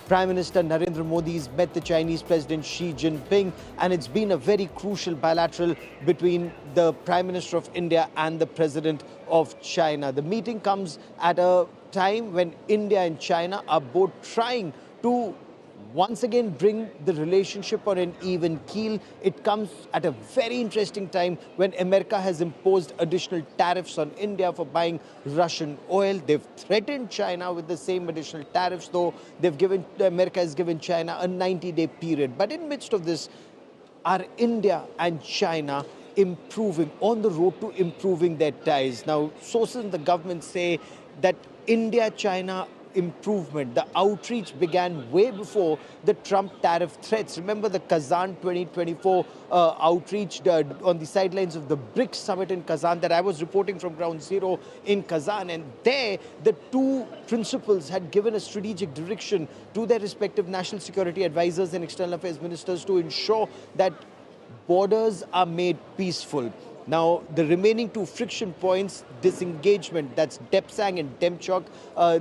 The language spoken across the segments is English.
Prime Minister Narendra Modi's met the Chinese President Xi Jinping, and it's been a very crucial bilateral between the Prime Minister of India and the President of China. The meeting comes at a time when India and China are both trying to once again bring the relationship on an even keel. It comes at a very interesting time when America has imposed additional tariffs on India for buying Russian oil. They've threatened China with the same additional tariffs, though America has given China a 90-day period. But in midst of this, are India and China improving, on the road to improving their ties? Now, sources in the government say that India-China improvement, the outreach began way before the Trump tariff threats. Remember the Kazan 2024 outreach on the sidelines of the BRICS summit in Kazan that I was reporting from ground zero in Kazan, and there the two principals had given a strategic direction to their respective national security advisors and external affairs ministers to ensure that borders are made peaceful. Now, the remaining two friction points, disengagement, that's Depsang and Demchok,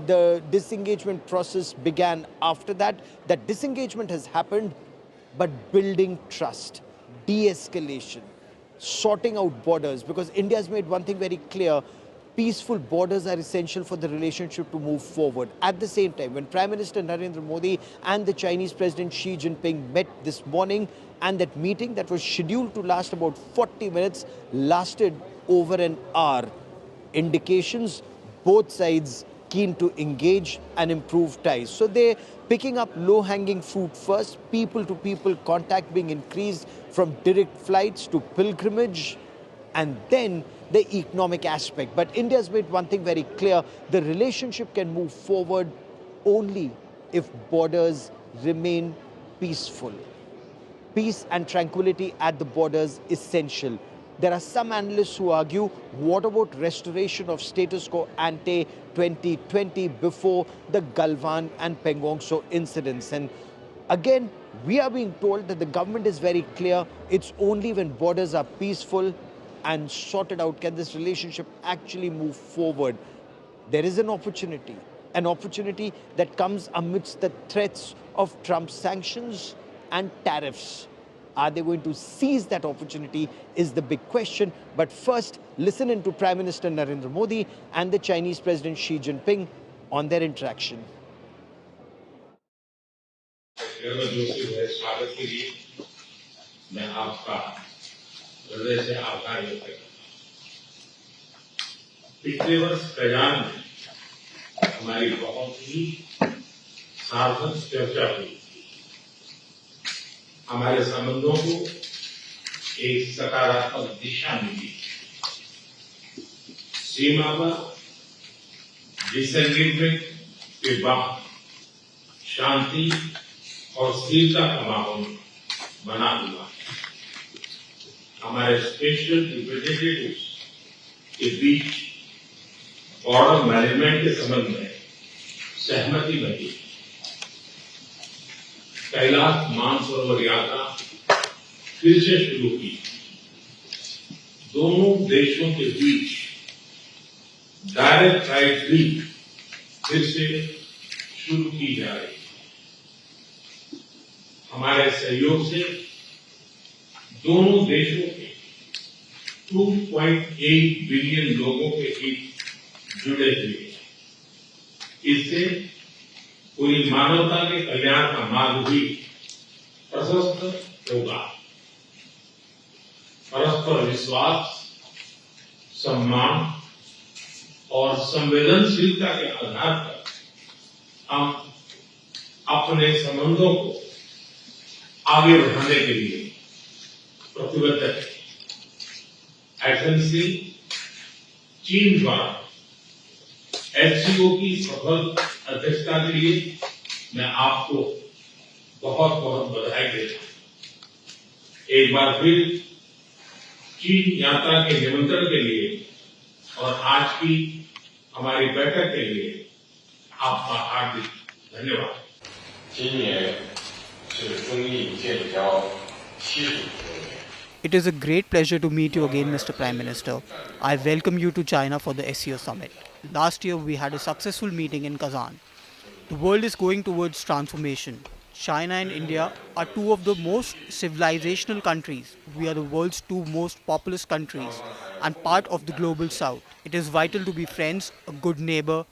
the disengagement process began after that. That disengagement has happened, but building trust, de-escalation, sorting out borders, because India has made one thing very clear: peaceful borders are essential for the relationship to move forward. At the same time, when Prime Minister Narendra Modi and the Chinese President Xi Jinping met this morning, and that meeting that was scheduled to last about 40 minutes lasted over an hour. Indications, both sides keen to engage and improve ties. So they're picking up low-hanging fruit first, people-to-people contact being increased from direct flights to pilgrimage, and then the economic aspect. But India's made one thing very clear: the relationship can move forward only if borders remain peaceful. Peace and tranquility at the borders essential. There are some analysts who argue, what about restoration of status quo ante 2020 before the Galwan and Pangong Tso incidents? And again, we are being told that the government is very clear: it's only when borders are peaceful and sorted out can this relationship actually move forward. There is an opportunity that comes amidst the threats of Trump's sanctions and tariffs. Are they going to seize that opportunity is the big question. But first, listen in to Prime Minister Narendra Modi and the Chinese President Xi Jinping on their interaction. स्वागत के लिए मैं आपका हृदय से आभार व्यक्त करता हूं। पिछले वर्ष कजान में हमारी बहुत ही सार्थक चर्चा हुई, हमारे संबंधों को एक सकारात्मक दिशा मिली। सीमा पर डिसएंगेजमेंट के बाद शांति और स्थिरता का माहौल बना हुआ। हमारे स्पेशल रिप्रेजेंटेटिव्स के बीच बॉर्डर मैनेजमेंट के संबंध में सहमति बनी। कैलाश मानसरोवर यात्रा फिर से शुरू की। दोनों देशों के बीच डायरेक्ट फ्लाइट भी फिर से शुरू की जा रही है। हमारे सहयोग से दोनों देशों के 2.8 बिलियन लोगों के हित जुड़े हुए हैं। इससे पूरी मानवता के कल्याण का मार्ग भी प्रशस्त होगा। परस्पर विश्वास, सम्मान और संवेदनशीलता के आधार पर हम अपने संबंधों को आगे बढ़ाने के लिए प्रतिबद्ध है। एफएनसी चीन द्वारा एचसीओ की सफल अध्यक्षता के लिए मैं आपको बहुत बहुत बधाई देता हूं। एक बार फिर चीन यात्रा के निमंत्रण के लिए और आज की हमारी बैठक के लिए आपका हार्दिक धन्यवाद। 今年是中印建交70周年。 It is a great pleasure to meet you again, Mr. Prime Minister. I welcome you to China for the SCO summit. Last year we had a successful meeting in Kazan. The world is going towards transformation. China and India are two of the most civilizational countries. We are the world's two most populous countries and part of the global south. It is vital to be friends, a good neighbor,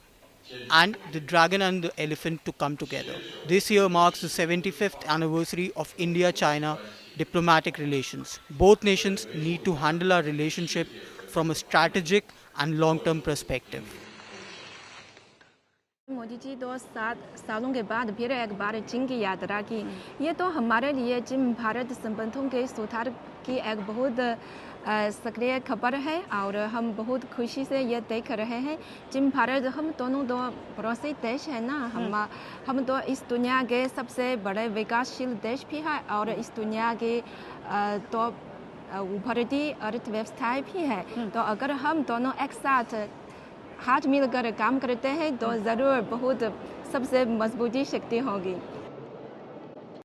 and the dragon and the elephant to come together. This year marks the 75th anniversary of India-China diplomatic relations. Both nations need to handle our relationship from a strategic and long-term perspective. Modi ji 7 सालों के बाद फिर एक बार चीन की यात्रा की। ये तो हमारे लिए चीन भारत संबंधों के सुधार की एक बहुत सक्रिय खबर है और हम बहुत खुशी से ये देख रहे हैं। चीन भारत हम दोनों दो पड़ोसी देश है ना, हम तो इस दुनिया के सबसे बड़े विकासशील देश भी है और इस दुनिया के तो उभरती अर्थव्यवस्थाएं भी है। तो अगर हम दोनों एक साथ हाथ मिलकर काम करते हैं तो ज़रूर बहुत सबसे मजबूती शक्ति होगी।